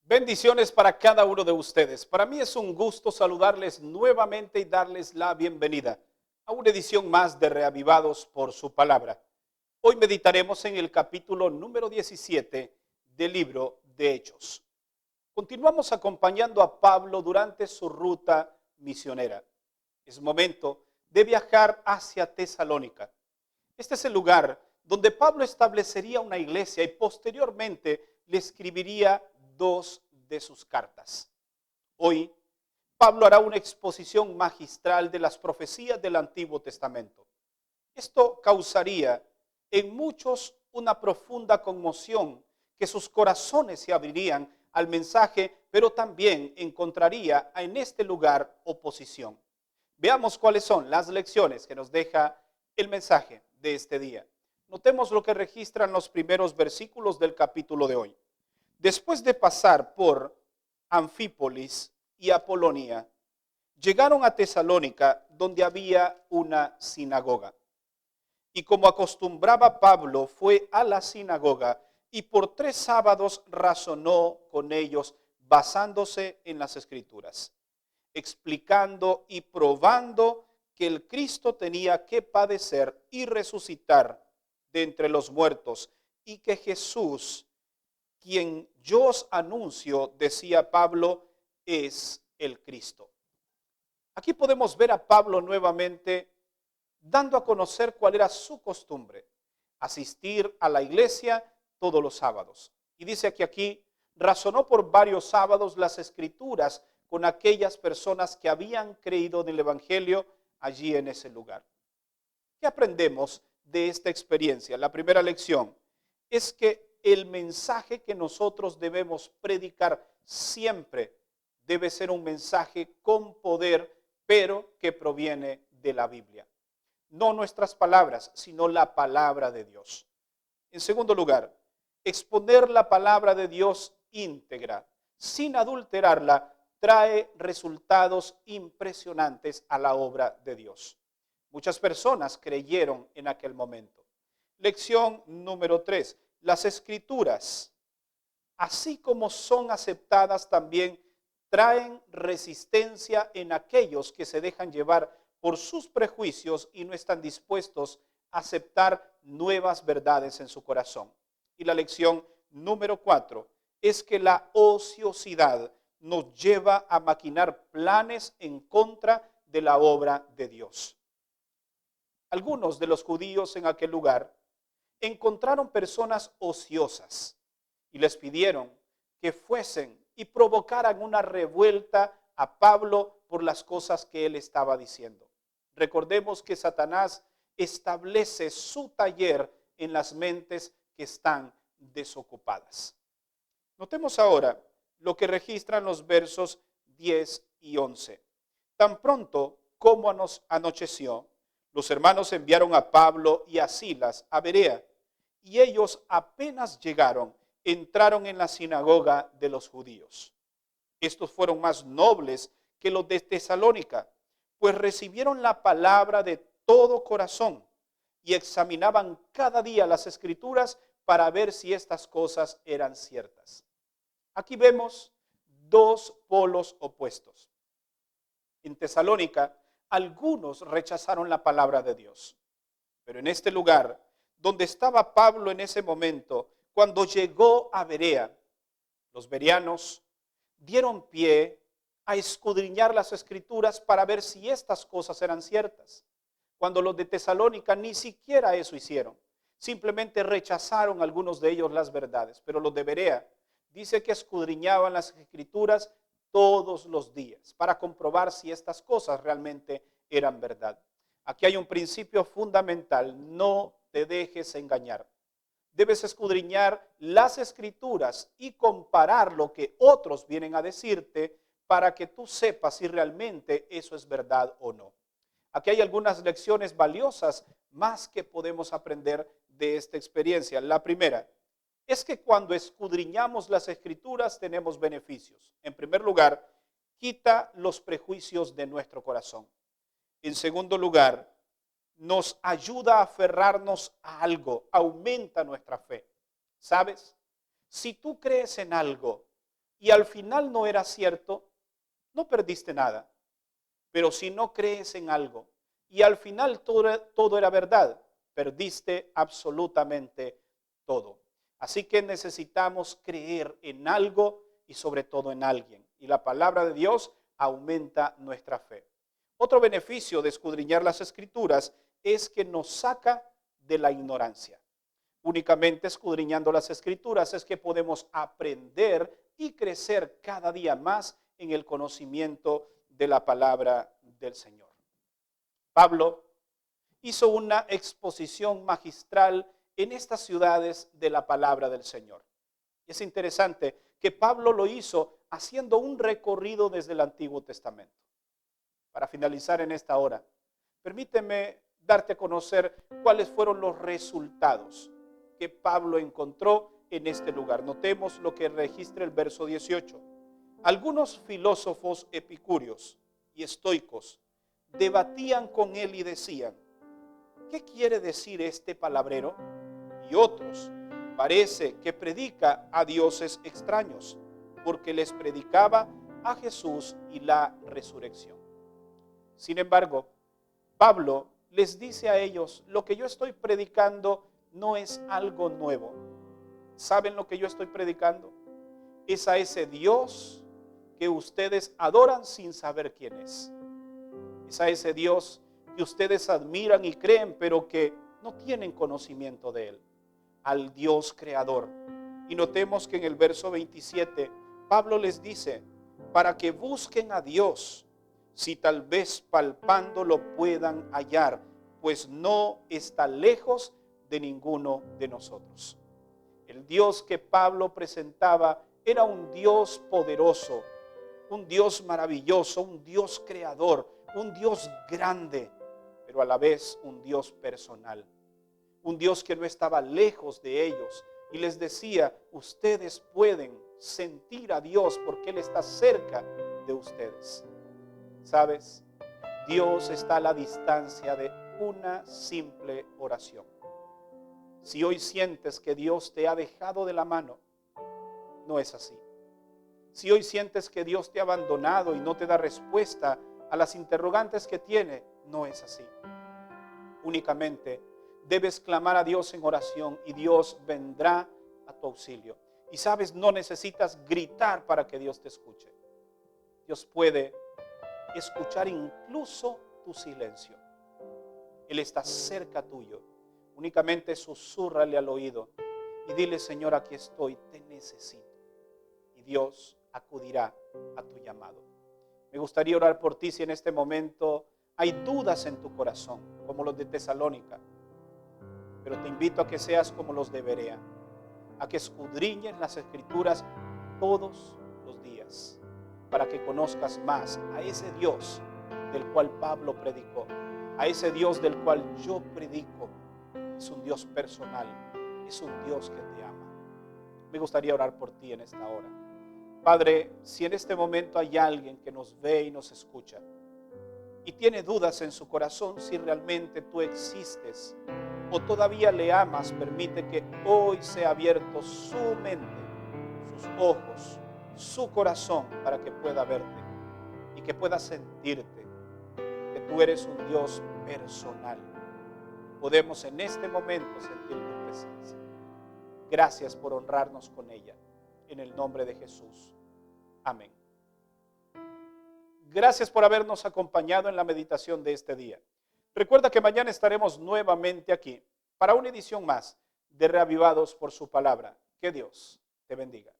Bendiciones para cada uno de ustedes. Para mí es un gusto saludarles nuevamente y darles la bienvenida a una edición más de Reavivados por su palabra. Hoy meditaremos en el capítulo número 17 del libro de Hechos. Continuamos acompañando a Pablo durante su ruta misionera. Es momento de viajar hacia Tesalónica. Este es el lugar donde Pablo establecería una iglesia y posteriormente le escribiría dos de sus cartas. Hoy, Pablo hará una exposición magistral de las profecías del Antiguo Testamento. Esto causaría en muchos una profunda conmoción, que sus corazones se abrirían al mensaje, pero también encontraría en este lugar oposición. Veamos cuáles son las lecciones que nos deja el mensaje de este día. Notemos lo que registran los primeros versículos del capítulo de hoy. Después de pasar por Anfípolis y Apolonia, llegaron a Tesalónica, donde había una sinagoga. Y como acostumbraba Pablo, fue a la sinagoga y por 3 sábados razonó con ellos, basándose en las Escrituras, explicando y probando que el Cristo tenía que padecer y resucitar de entre los muertos, y que Jesús, quien yo os anuncio, decía Pablo, es el Cristo. Aquí podemos ver a Pablo nuevamente dando a conocer cuál era su costumbre: asistir a la iglesia todos los sábados. Y dice que aquí razonó por varios sábados las Escrituras con aquellas personas que habían creído en el Evangelio allí en ese lugar. ¿Qué aprendemos de esta experiencia? La primera lección es que el mensaje que nosotros debemos predicar siempre debe ser un mensaje con poder, pero que proviene de la Biblia. No nuestras palabras, sino la palabra de Dios. En segundo lugar, exponer la palabra de Dios íntegra, sin adulterarla, trae resultados impresionantes a la obra de Dios. Muchas personas creyeron en aquel momento. Lección número 3. Las Escrituras, así como son aceptadas, también traen resistencia en aquellos que se dejan llevar por sus prejuicios y no están dispuestos a aceptar nuevas verdades en su corazón. Y la lección número 4 es que la ociosidad nos lleva a maquinar planes en contra de la obra de Dios. Algunos de los judíos en aquel lugar encontraron personas ociosas y les pidieron que fuesen y provocaran una revuelta a Pablo por las cosas que él estaba diciendo. Recordemos que Satanás establece su taller en las mentes que están desocupadas. Notemos ahora lo que registran los versos 10 y 11. Tan pronto como anocheció, los hermanos enviaron a Pablo y a Silas a Berea, y ellos apenas llegaron, entraron en la sinagoga de los judíos. Estos fueron más nobles que los de Tesalónica, pues recibieron la palabra de todo corazón y examinaban cada día las Escrituras para ver si estas cosas eran ciertas. Aquí vemos dos polos opuestos. En Tesalónica, algunos rechazaron la palabra de Dios, pero en este lugar, donde estaba Pablo en ese momento, cuando llegó a Berea, los bereanos dieron pie a escudriñar las Escrituras para ver si estas cosas eran ciertas. Cuando los de Tesalónica ni siquiera eso hicieron. Simplemente rechazaron algunos de ellos las verdades. Pero los de Berea dice que escudriñaban las Escrituras todos los días para comprobar si estas cosas realmente eran verdad. Aquí hay un principio fundamental: no te dejes engañar. Debes escudriñar las Escrituras y comparar lo que otros vienen a decirte para que tú sepas si realmente eso es verdad o no. Aquí hay algunas lecciones valiosas más que podemos aprender de esta experiencia. La primera es que cuando escudriñamos las Escrituras tenemos beneficios. En primer lugar, quita los prejuicios de nuestro corazón. En segundo lugar, nos ayuda a aferrarnos a algo, aumenta nuestra fe. ¿Sabes? Si tú crees en algo y al final no era cierto, no perdiste nada. Pero si no crees en algo y al final todo era verdad, perdiste absolutamente todo. Así que necesitamos creer en algo y sobre todo en alguien. Y la palabra de Dios aumenta nuestra fe. Otro beneficio de escudriñar las Escrituras es que nos saca de la ignorancia. Únicamente escudriñando las Escrituras es que podemos aprender y crecer cada día más en el conocimiento de la palabra del Señor. Pablo hizo una exposición magistral en estas ciudades de la palabra del Señor. Es interesante que Pablo lo hizo haciendo un recorrido desde el Antiguo Testamento. Para finalizar en esta hora, permíteme darte a conocer cuáles fueron los resultados que Pablo encontró en este lugar. Notemos lo que registra el verso 18. Algunos filósofos epicúreos y estoicos debatían con él y decían: ¿qué quiere decir este palabrero? Y otros: parece que predica a dioses extraños, porque les predicaba a Jesús y la resurrección. Sin embargo, Pablo les dice a ellos: lo que yo estoy predicando no es algo nuevo. ¿Saben lo que yo estoy predicando? Es a ese Dios que ustedes adoran sin saber quién es. Es a ese Dios que ustedes admiran y creen, pero que no tienen conocimiento de él. Al Dios creador. Y notemos que en el verso 27, Pablo les dice: para que busquen a Dios, si tal vez palpando lo puedan hallar, pues no está lejos de ninguno de nosotros. El Dios que Pablo presentaba era un Dios poderoso, un Dios maravilloso, un Dios creador, un Dios grande, pero a la vez un Dios personal. Un Dios que no estaba lejos de ellos y les decía: ustedes pueden sentir a Dios porque Él está cerca de ustedes. ¿Sabes? Dios está a la distancia de una simple oración. Si hoy sientes que Dios te ha dejado de la mano, no es así. Si hoy sientes que Dios te ha abandonado y no te da respuesta a las interrogantes que tiene, no es así. Únicamente debes clamar a Dios en oración y Dios vendrá a tu auxilio. Y sabes, no necesitas gritar para que Dios te escuche. Dios puede escuchar incluso tu silencio. Él está cerca tuyo. Únicamente susúrrale al oído y dile: Señor, aquí estoy, te necesito. Y Dios acudirá a tu llamado. Me gustaría orar por ti si en este momento hay dudas en tu corazón, como los de Tesalónica. Pero te invito a que seas como los de Berea, a que escudriñes las Escrituras todos los días, para que conozcas más a ese Dios del cual Pablo predicó, a ese Dios del cual yo predico. Es un Dios personal, es un Dios que te ama. Me gustaría orar por ti en esta hora. Padre, si en este momento hay alguien que nos ve y nos escucha y tiene dudas en su corazón si realmente tú existes o todavía le amas, permite que hoy sea abierto su mente, sus ojos, su corazón, para que pueda verte y que pueda sentirte, que tú eres un Dios personal. Podemos en este momento sentir tu presencia. Gracias por honrarnos con ella. En el nombre de Jesús. Amén. Gracias por habernos acompañado en la meditación de este día. Recuerda que mañana estaremos nuevamente aquí para una edición más de Reavivados por su palabra. Que Dios te bendiga.